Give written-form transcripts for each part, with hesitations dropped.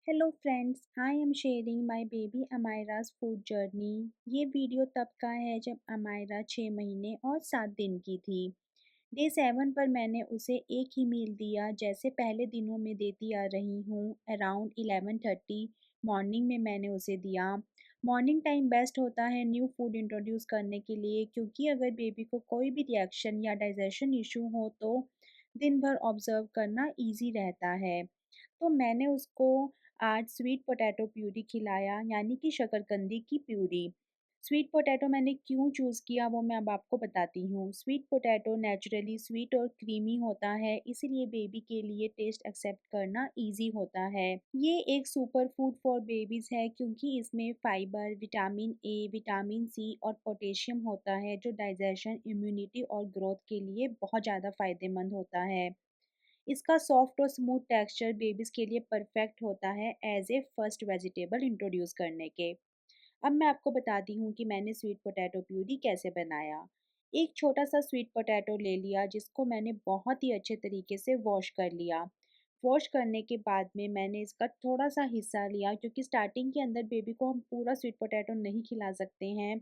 Hello friends, I am sharing my baby Amayra's food journey. ये video तब का है जब अमायरा 6 महीने और 7 दिन की थी। डे 7 पर मैंने उसे एक ही मील दिया जैसे पहले दिनों में देती आ रही हूँ। अराउंड 11:30 मॉर्निंग में मैंने उसे दिया। मॉर्निंग टाइम बेस्ट होता है न्यू फूड इंट्रोड्यूस करने के लिए, क्योंकि अगर बेबी को कोई भी रिएक्शन या डाइजेशन इशू हो तो दिन भर ऑब्जर्व करना इजी रहता है। तो मैंने उसको आज स्वीट पोटैटो प्यूरी खिलाया, यानी कि शकरकंदी की प्यूरी। स्वीट पोटैटो मैंने क्यों चूज़ किया वो मैं अब आपको बताती हूँ। स्वीट पोटैटो नेचुरली स्वीट और क्रीमी होता है, इसीलिए बेबी के लिए टेस्ट एक्सेप्ट करना इजी होता है। ये एक सुपर फूड फॉर बेबीज़ है, क्योंकि इसमें fibre, vitamin A, vitamin C और पोटेशियम होता है, जो डाइजेशन, इम्यूनिटी और ग्रोथ के लिए बहुत ज़्यादा फ़ायदेमंद होता है। इसका सॉफ्ट और स्मूथ टेक्सचर बेबीज़ के लिए परफेक्ट होता है as a first vegetable introduce करने के। अब मैं आपको बताती हूँ कि मैंने स्वीट पोटैटो प्यूरी कैसे बनाया। एक छोटा सा स्वीट पोटैटो ले लिया, जिसको मैंने बहुत ही अच्छे तरीके से वॉश कर लिया। वॉश करने के बाद में मैंने इसका थोड़ा सा हिस्सा लिया, क्योंकि स्टार्टिंग के अंदर बेबी को हम पूरा स्वीट पोटैटो नहीं खिला सकते हैं।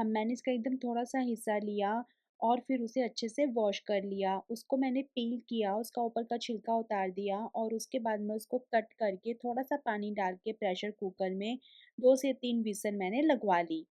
मैंने इसका एकदम थोड़ा सा हिस्सा लिया और फिर उसे अच्छे से वॉश कर लिया। उसको मैंने पील किया, उसका ऊपर का छिलका उतार दिया और उसके बाद में उसको कट करके थोड़ा सा पानी डाल के प्रेशर कुकर में 2 से 3 व्हिसल मैंने लगवा ली।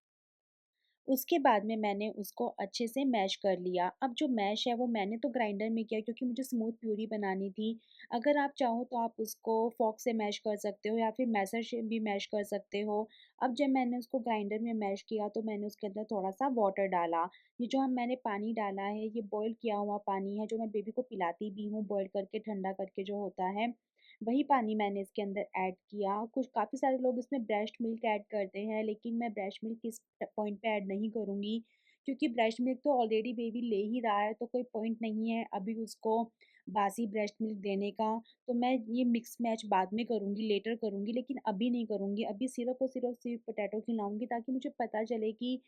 उसके बाद में मैंने उसको अच्छे से मैश कर लिया। अब जो मैश है वो मैंने तो ग्राइंडर में किया, क्योंकि मुझे स्मूथ प्यूरी बनानी थी। अगर आप चाहो तो आप उसको फ़ॉर्क से मैश कर सकते हो या फिर मैशर से भी मैश कर सकते हो। अब जब मैंने उसको ग्राइंडर में मैश किया तो मैंने उसके अंदर थोड़ा-सा वाटर डाला। ये जो मैंने पानी डाला है, ये बॉयल किया हुआ पानी है, जो मैं बेबी को पिलाती भी हूँ बॉयल करके, ठंडा करके जो होता है। वही पानी मैंने इसके अंदर ऐड किया। कुछ काफ़ी सारे लोग इसमें ब्रेस्ट मिल्क ऐड करते हैं, लेकिन मैं ब्रेस्ट मिल्क इस पॉइंट पे ऐड नहीं करूँगी, क्योंकि ब्रेस्ट मिल्क तो ऑलरेडी बेबी ले ही रहा है, तो कोई पॉइंट नहीं है अभी उसको बासी ब्रेस्ट मिल्क देने का। तो मैं ये मिक्स मैच बाद में करूँगी, लेटर करूँगी, लेकिन अभी नहीं करूँगी। अभी सिर्फ़ और सिर्फ़ स्वीट पोटैटो खिलाऊँगी, ताकि मुझे पता चले कि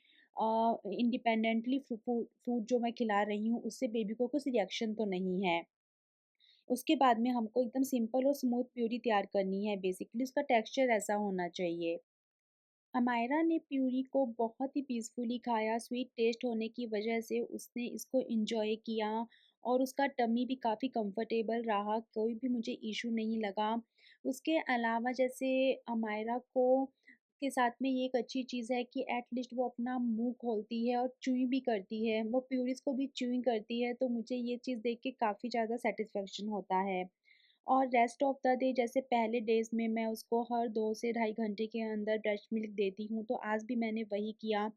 इंडिपेंडेंटली फूड जो मैं खिला रही हूँ उससे बेबी को कुछ रिएक्शन तो नहीं है। उसके बाद में हमको एकदम सिंपल और स्मूथ प्यूरी तैयार करनी है। बेसिकली उसका टेक्सचर ऐसा होना चाहिए। अमायरा ने प्यूरी को बहुत ही पीसफुली खाया। स्वीट टेस्ट होने की वजह से उसने इसको एंजॉय किया और उसका टमी भी काफ़ी कंफर्टेबल रहा, कोई भी मुझे इशू नहीं लगा। उसके अलावा जैसे अमायरा को के साथ में ये एक अच्छी चीज़ है कि एट लीस्ट वो अपना मुंह खोलती है और च्यूइंग भी करती है, वो प्यूरीज को भी च्यूइंग करती है, तो मुझे ये चीज़ देख के काफ़ी ज़्यादा सेटिस्फेक्शन होता है। और रेस्ट ऑफ द डे जैसे पहले डेज़ में मैं उसको हर 2 से ढाई घंटे के अंदर ब्रेस्ट मिल्क देती हूँ, तो आज भी मैंने वही किया।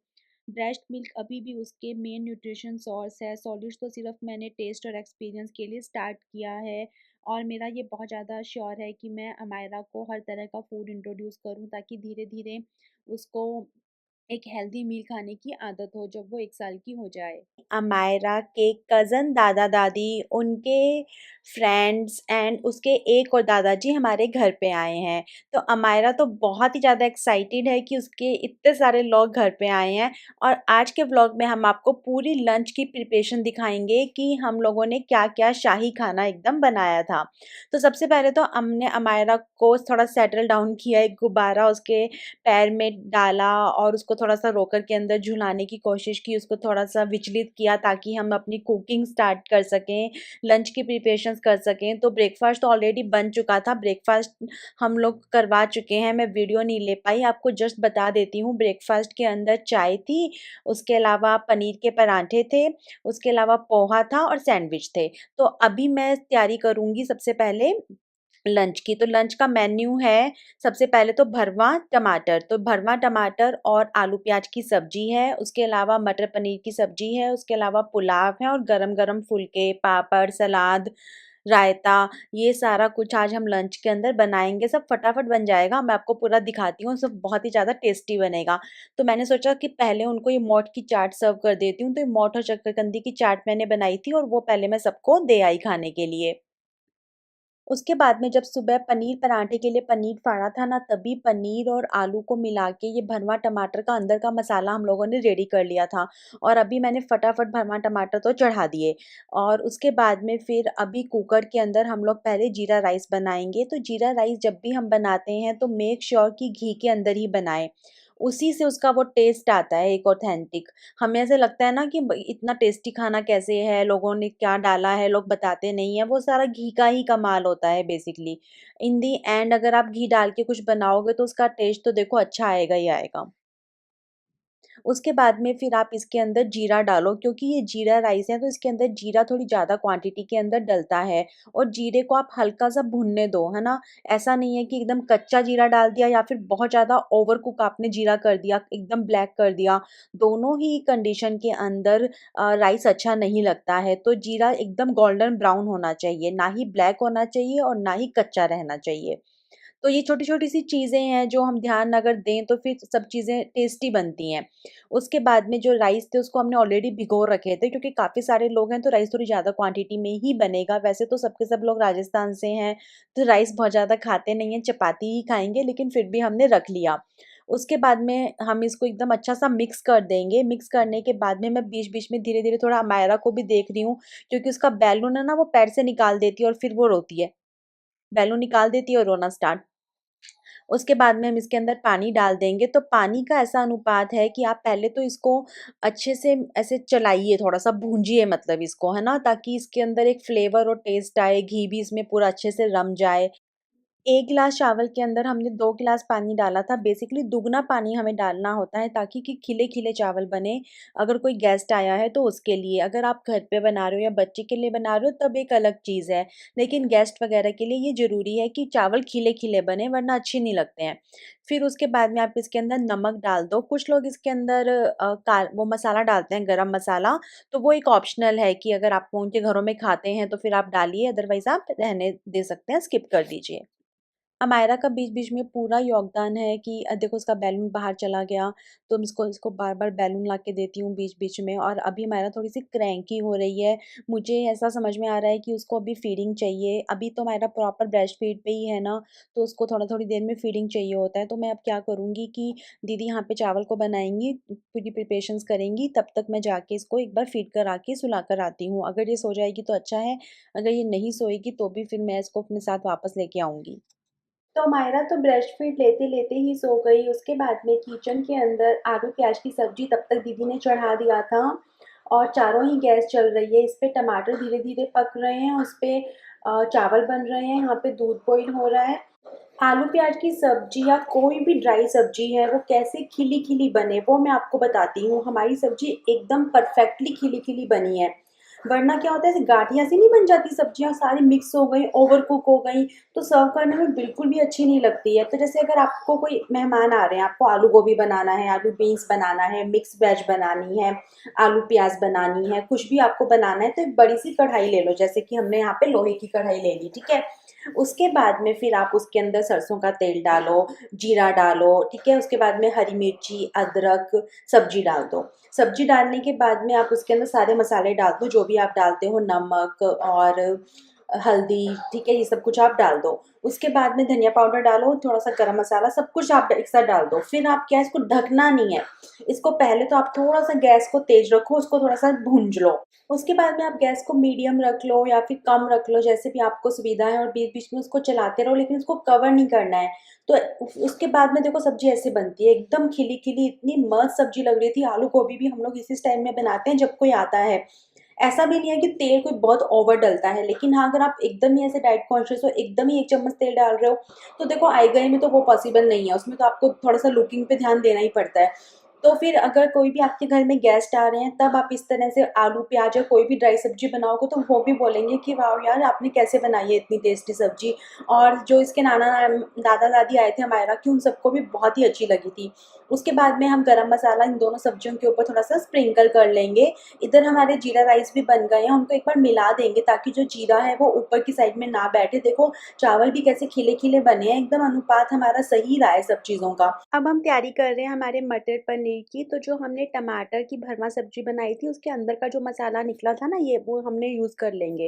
ब्रेस्ट मिल्क अभी भी उसके मेन न्यूट्रिशन सोर्स है, सॉलिड्स तो सिर्फ मैंने टेस्ट और एक्सपीरियंस के लिए स्टार्ट किया है। और मेरा ये बहुत ज़्यादा श्योर है कि मैं अमायरा को हर तरह का फूड इंट्रोड्यूस करूँ, ताकि धीरे-धीरे उसको एक हेल्दी मील खाने की आदत हो जब वो 1 साल की हो जाए। अमायरा के कज़न दादा-दादी, उनके फ्रेंड्स एंड उसके एक और दादाजी हमारे घर पे आए हैं। तो अमायरा तो बहुत ही ज़्यादा एक्साइटेड है कि उसके इतने सारे लोग घर पे आए हैं। और आज के व्लॉग में हम आपको पूरी लंच की प्रिपरेशन दिखाएँगे कि हम लोगों ने क्या-क्या शाही खाना एकदम बनाया था। तो सबसे पहले तो हमने अमायरा को थोड़ा सेटल डाउन किया, एक गुब्बारा उसके पैर में डाला और उसको थोड़ा-सा रॉकर के अंदर झुलाने की कोशिश की, उसको थोड़ा-सा विचलित किया, ताकि हम अपनी कुकिंग स्टार्ट कर सकें, लंच की प्रिपरेशंस कर सकें। तो ब्रेकफ़ास्ट तो ऑलरेडी बन चुका था, ब्रेकफ़ास्ट हम लोग करवा चुके हैं, मैं वीडियो नहीं ले पाई, आपको जस्ट बता देती हूँ। ब्रेकफ़ास्ट के अंदर चाय थी, उसके अलावा पनीर के पराठे थे, उसके अलावा पोहा था और सैंडविच थे। तो अभी मैं तैयारी करूँगी सबसे पहले लंच की। तो लंच का मेन्यू है, सबसे पहले तो भरवा टमाटर, तो भरवा टमाटर और आलू प्याज की सब्जी है, उसके अलावा मटर पनीर की सब्जी है, उसके अलावा पुलाव है और गरम-गरम फुलके, पापड़, सलाद, रायता, ये सारा कुछ आज हम लंच के अंदर बनाएँगे। सब फटाफट बन जाएगा, मैं आपको पूरा दिखाती हूँ, सब बहुत ही ज़्यादा टेस्टी बनेगा। तो मैंने सोचा कि पहले उनको ये मोठ की चाट सर्व कर देती हूँ, तो ये मोठ और शकरकंदी की चाट मैंने बनाई थी और वो पहले मैं सबको दे आई खाने के लिए। उसके बाद में जब सुबह पनीर पराठे के लिए पनीर फाड़ा था ना, तभी पनीर और आलू को मिला के ये भरवा टमाटर का अंदर का मसाला हम लोगों ने रेडी कर लिया था। और अभी मैंने फटाफट भरवा टमाटर तो चढ़ा दिए। और उसके बाद में फिर अभी कुकर के अंदर हम लोग पहले जीरा राइस बनाएँगे। तो जीरा राइस जब भी हम बनाते हैं तो मेक श्योर कि घी के अंदर ही बनाएँ। उसी से उसका वो टेस्ट आता है एक ऑथेंटिक। हमें ऐसे लगता है ना कि ब इतना टेस्टी खाना कैसे है, लोगों ने क्या डाला है, लोग बताते नहीं हैं, वो सारा घी का ही कमाल होता है बेसिकली। इन दी एंड अगर आप घी डाल के कुछ बनाओगे तो उसका टेस्ट तो देखो अच्छा आएगा ही आएगा। उसके बाद में फिर आप इसके अंदर जीरा डालो, क्योंकि ये जीरा राइस है तो इसके अंदर जीरा थोड़ी ज़्यादा क्वांटिटी के अंदर डलता है। और जीरे को आप हल्का-सा भूनने दो, है ना? ऐसा नहीं है कि एकदम कच्चा जीरा डाल दिया या फिर बहुत ज़्यादा ओवर कुक आपने जीरा कर दिया, एकदम ब्लैक कर दिया। दोनों ही कंडीशन के अंदर राइस अच्छा नहीं लगता है। तो जीरा एकदम गोल्डन ब्राउन होना चाहिए, ना ही ब्लैक होना चाहिए और ना ही कच्चा रहना चाहिए। तो ये छोटी-छोटी सी चीज़ें हैं जो हम ध्यान अगर दें तो फिर सब चीज़ें टेस्टी बनती हैं। उसके बाद में जो राइस थे उसको हमने ऑलरेडी भिगो रखे थे, क्योंकि काफ़ी सारे लोग हैं तो राइस थोड़ी ज़्यादा क्वांटिटी में ही बनेगा। वैसे तो सब के सब लोग राजस्थान से हैं, तो राइस बहुत ज़्यादा खाते नहीं हैं, चपाती ही खाएँगे, लेकिन फिर भी हमने रख लिया। उसके बाद में हम इसको एकदम अच्छा-सा मिक्स कर देंगे। मिक्स करने के बाद में मैं बीच-बीच में धीरे-धीरे थोड़ा अमायरा को भी देख रही हूँ, क्योंकि उसका बैलून है ना वो पैर से निकाल देती है और फिर वो रोती है। बैलून निकाल देती है और रोना स्टार्ट। उसके बाद में हम इसके अंदर पानी डाल देंगे। तो पानी का ऐसा अनुपात है कि आप पहले तो इसको अच्छे से ऐसे चलाइए, थोड़ा-सा भूंजिए मतलब इसको, है ना? ताकि इसके अंदर एक फ्लेवर और टेस्ट आए, घी भी इसमें पूरा अच्छे से रम जाए। 1 गिलास चावल के अंदर हमने 2 गिलास पानी डाला था। बेसिकली दुगना पानी हमें डालना होता है ताकि कि खिले-खिले चावल बने। अगर कोई गेस्ट आया है तो उसके लिए, अगर आप घर पे बना रहे हो या बच्चे के लिए बना रहे हो तब एक अलग चीज़ है। लेकिन गेस्ट वगैरह के लिए ये ज़रूरी है कि चावल खिले-खिले बने, वरना अच्छे नहीं लगते हैं। फिर उसके बाद में आप इसके अंदर नमक डाल दो। कुछ लोग इसके अंदर वो मसाला डालते हैं, गरम मसाला, तो वो एक ऑप्शनल है कि अगर आप उनके घरों में खाते हैं तो फिर आप डालिए, अदरवाइज़ आप रहने दे सकते हैं, स्किप कर दीजिए। अमायरा का बीच-बीच में पूरा योगदान है कि देखो उसका बैलून बाहर चला गया, तो मैं इसको इसको बार-बार बैलून ला के देती हूँ बीच-बीच में। और अभी अमायरा थोड़ी-सी क्रैंकी हो रही है। मुझे ऐसा समझ में आ रहा है कि उसको अभी फ़ीडिंग चाहिए। अभी तो अमायरा प्रॉपर ब्रेस्ट फ़ीड पे ही है ना, तो उसको थोड़ा-थोड़ी देर में फ़ीडिंग चाहिए होता है। तो मैं अब क्या करूँगी कि दीदी यहाँ पे चावल को बनाएँगी, पूरी प्रिपरेशंस करेंगी, तब तक मैं जाके इसको एक बार फ़ीड करा के सुला कर आती हूँ। अगर ये सो जाएगी तो अच्छा है, अगर ये नहीं सोएगी तो भी फिर मैं इसको अपने साथ वापस लेके आऊँगी। तो मायरा तो ब्रेस्ट फीड लेते-लेते ही सो गई। उसके बाद में किचन के अंदर आलू प्याज की सब्ज़ी तब तक दीदी ने चढ़ा दिया था और चारों ही गैस चल रही है। इस पे टमाटर धीरे-धीरे पक रहे हैं, उस पे चावल बन रहे हैं, यहाँ पे दूध बॉईल हो रहा है। आलू प्याज की सब्ज़ी या कोई भी ड्राई सब्ज़ी है, वो कैसे खिली-खिली बने, वो मैं आपको बताती हूँ। हमारी सब्ज़ी एकदम परफेक्टली खिली-खिली बनी है। वरना क्या होता है, ऐसे गाठियाँ सी नहीं बन जाती सब्ज़ियाँ सारी मिक्स हो गई, ओवर कुक हो गई, तो सर्व करने में बिल्कुल भी अच्छी नहीं लगती है। तो जैसे अगर आपको कोई मेहमान आ रहे हैं, आपको आलू गोभी बनाना है, आलू बीन्स बनाना है, मिक्स वेज बनानी है, आलू प्याज़ बनानी है, कुछ भी आपको बनाना है, तो एक बड़ी-सी कढ़ाई ले लो, जैसे कि हमने यहाँ पे लोहे की कढ़ाई ले ली, ठीक है? उसके बाद में फिर आप उसके अंदर सरसों का तेल डालो, जीरा डालो, ठीक है? उसके बाद में हरी मिर्ची, अदरक, सब्ज़ी डाल दो। सब्ज़ी डालने के बाद में आप उसके अंदर सारे मसाले डाल दो, जो भी आप डालते हो, नमक और हल्दी, ठीक है? ये सब कुछ आप डाल दो। उसके बाद में धनिया पाउडर डालो, थोड़ा-सा गरम मसाला, सब कुछ आप एक साथ डाल दो। फिर आप क्या, इसको ढकना नहीं है। इसको पहले तो आप थोड़ा-सा गैस को तेज़ रखो, उसको थोड़ा-सा भूँज लो। उसके बाद में आप गैस को मीडियम रख लो या फिर कम रख लो, जैसे भी आपको सुविधा है, और बीच-बीच में उसको चलाते रहो, लेकिन उसको कवर नहीं करना है। तो उसके बाद में देखो सब्ज़ी ऐसे बनती है, एकदम खिली-खिली, इतनी मस्त सब्ज़ी लग रही थी। आलू गोभी भी हम लोग इसी टाइम में बनाते हैं जब कोई आता है। ऐसा भी नहीं है कि तेल कोई बहुत ओवर डलता है, लेकिन हाँ, अगर आप एकदम ही ऐसे डाइट कॉन्शियस हो, एकदम ही 1 चम्मच तेल डाल रहे हो, तो देखो आए-गए में तो वो पॉसिबल नहीं है, उसमें तो आपको थोड़ा-सा लुकिंग पे ध्यान देना ही पड़ता है। तो फिर अगर कोई भी आपके घर में गेस्ट आ रहे हैं, तब आप इस तरह से आलू, प्याज़ या कोई भी ड्राई सब्ज़ी बनाओगे, तो वो भी बोलेंगे कि वाओ यार! आपने कैसे बनाई है इतनी टेस्टी सब्ज़ी। और जो इसके दादा-दादी आए थे हमारे, कि उन सबको भी बहुत ही अच्छी लगी थी। उसके बाद में हम गरम मसाला इन दोनों सब्जियों के ऊपर थोड़ा-सा स्प्रिंकल कर लेंगे। इधर हमारे जीरा राइस भी बन गए हैं, उनको एक बार मिला देंगे ताकि जो जीरा है वो ऊपर की साइड में ना बैठे। देखो चावल भी कैसे खिले-खिले बने हैं, एकदम अनुपात हमारा सही रहा है सब चीज़ों का। अब हम तैयारी कर रहे हैं हमारे मटर पनीर की। तो जो हमने टमाटर की भरमा सब्ज़ी बनाई थी, उसके अंदर का जो मसाला निकला था ना, ये वो हमने यूज़ कर लेंगे।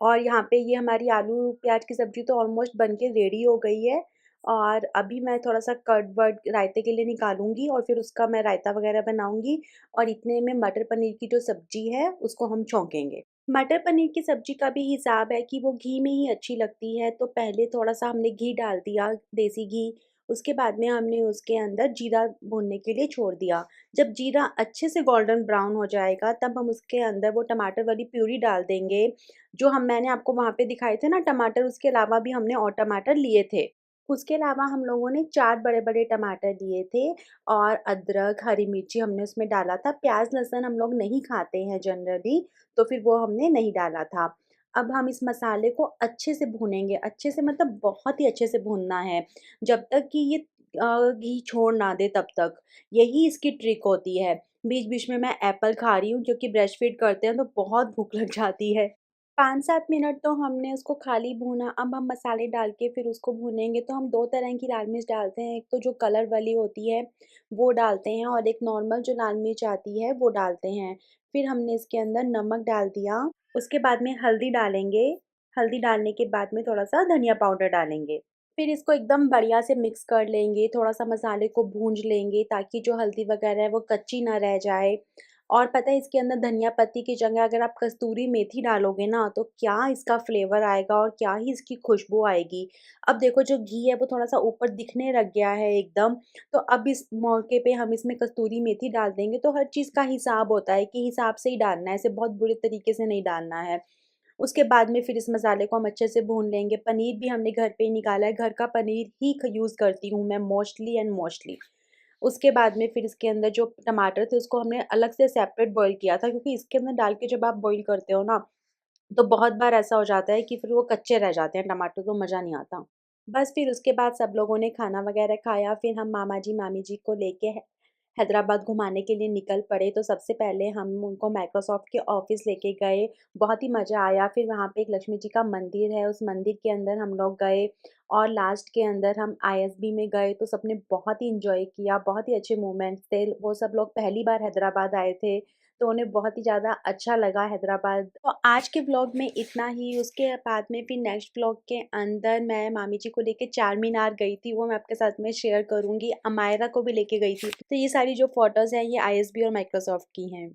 और यहाँ पे ये हमारी आलू प्याज की सब्ज़ी तो ऑलमोस्ट बन के रेडी हो गई है। और अभी मैं थोड़ा-सा कर्ड वर्ड रायते के लिए निकालूँगी और फिर उसका मैं रायता वग़ैरह बनाऊँगी और इतने में मटर पनीर की जो सब्ज़ी है उसको हम छौंकेंगे। मटर पनीर की सब्ज़ी का भी हिसाब है कि वो घी में ही अच्छी लगती है, तो पहले थोड़ा-सा हमने घी डाल दिया, देसी घी, उसके बाद में हमने उसके अंदर जीरा भूनने के लिए छोड़ दिया। जब जीरा अच्छे से गोल्डन ब्राउन हो जाएगा, तब हम उसके अंदर वो टमाटर वाली प्यूरी डाल देंगे, जो मैंने आपको वहाँ पे दिखाए थे ना टमाटर, उसके अलावा भी हमने और टमाटर लिए थे। उसके अलावा हम लोगों ने 4 बड़े-बड़े टमाटर लिए थे और अदरक, हरी मिर्ची हमने उसमें डाला था। प्याज़, लहसुन हम लोग नहीं खाते हैं जनरली, तो फिर वो हमने नहीं डाला था। अब हम इस मसाले को अच्छे से भूनेंगे, अच्छे से मतलब बहुत ही अच्छे से भूनना है, जब तक कि ये घी छोड़ ना दे तब तक। यही इसकी ट्रिक होती है। बीच-बीच में मैं एप्पल खा रही हूँ क्योंकि ब्रेस्ट फीड करते हैं तो बहुत भूख लग जाती है। 5-7 मिनट तो हमने उसको खाली भूना, अब हम मसाले डाल के फिर उसको भूनेंगे, तो हम 2 तरह की लाल मिर्च डालते हैं, एक तो जो कलर वाली होती है, वो डालते हैं और एक नॉर्मल जो लाल मिर्च आती है, वो डालते हैं। फिर हमने इसके अंदर नमक डाल दिया, उसके बाद में हल्दी डालेंगे, हल्दी डालने के बाद में थोड़ा-सा धनिया पाउडर डालेंगे। फिर इसको एकदम बढ़िया से मिक्स कर लेंगे, थोड़ा-सा मसाले को भूंज लेंगे ताकि जो हल्दी वगैरह है वो कच्ची ना रह जाए। और पता है इसके अंदर धनिया पत्ती की जगह अगर आप कस्तूरी मेथी डालोगे ना तो क्या इसका फ्लेवर आएगा और क्या ही इसकी खुशबू आएगी। अब देखो जो घी है वो थोड़ा-सा ऊपर दिखने लग गया है एकदम, तो अब इस मौके पे हम इसमें कस्तूरी मेथी डाल देंगे। तो हर चीज़ का हिसाब होता है कि हिसाब से ही डालना है, ऐसे बहुत बुरे तरीके से नहीं डालना है। उसके बाद में फिर इस मसाले को हम अच्छे से भून लेंगे। पनीर भी हमने घर पे ही निकाला है, घर का पनीर ही ख यूज़ करती हूँ मैं मोस्टली एंड मोस्टली। उसके बाद में फिर इसके अंदर जो टमाटर थे उसको हमने अलग से सेपरेट बॉयल किया था क्योंकि इसके अंदर डाल के जब आप बॉयल करते हो ना, तो बहुत बार ऐसा हो जाता है कि फिर वो कच्चे रह जाते हैं टमाटर, तो मज़ा नहीं आता। बस फिर उसके बाद सब लोगों ने खाना वगैरह खाया, फिर हम मामा जी, मामी जी को लेके हैदराबाद घुमाने के लिए निकल पड़े। तो सबसे पहले हम उनको माइक्रोसॉफ्ट के ऑफ़िस लेके गए, बहुत ही मज़ा आया। फिर वहाँ पे एक लक्ष्मी जी का मंदिर है, उस मंदिर के अंदर हम लोग गए और लास्ट के अंदर हम आईएसबी में गए, तो सबने बहुत ही एन्जॉय किया, बहुत ही अच्छे मोमेंट्स थे। वो सब लोग पहली बार हैदराबाद आए थे, तो उन्हें बहुत ही ज़्यादा अच्छा लगा हैदराबाद। तो आज के व्लॉग में इतना ही, उसके बाद में फिर नेक्स्ट व्लॉग के अंदर मैं मामी जी को लेके चार मीनार गई थी, वो मैं आपके साथ में शेयर करूँगी। अमायरा को भी लेके गई थी। तो ये सारी जो फ़ोटोज़ हैं ये आईएसबी और माइक्रोसॉफ्ट की हैं।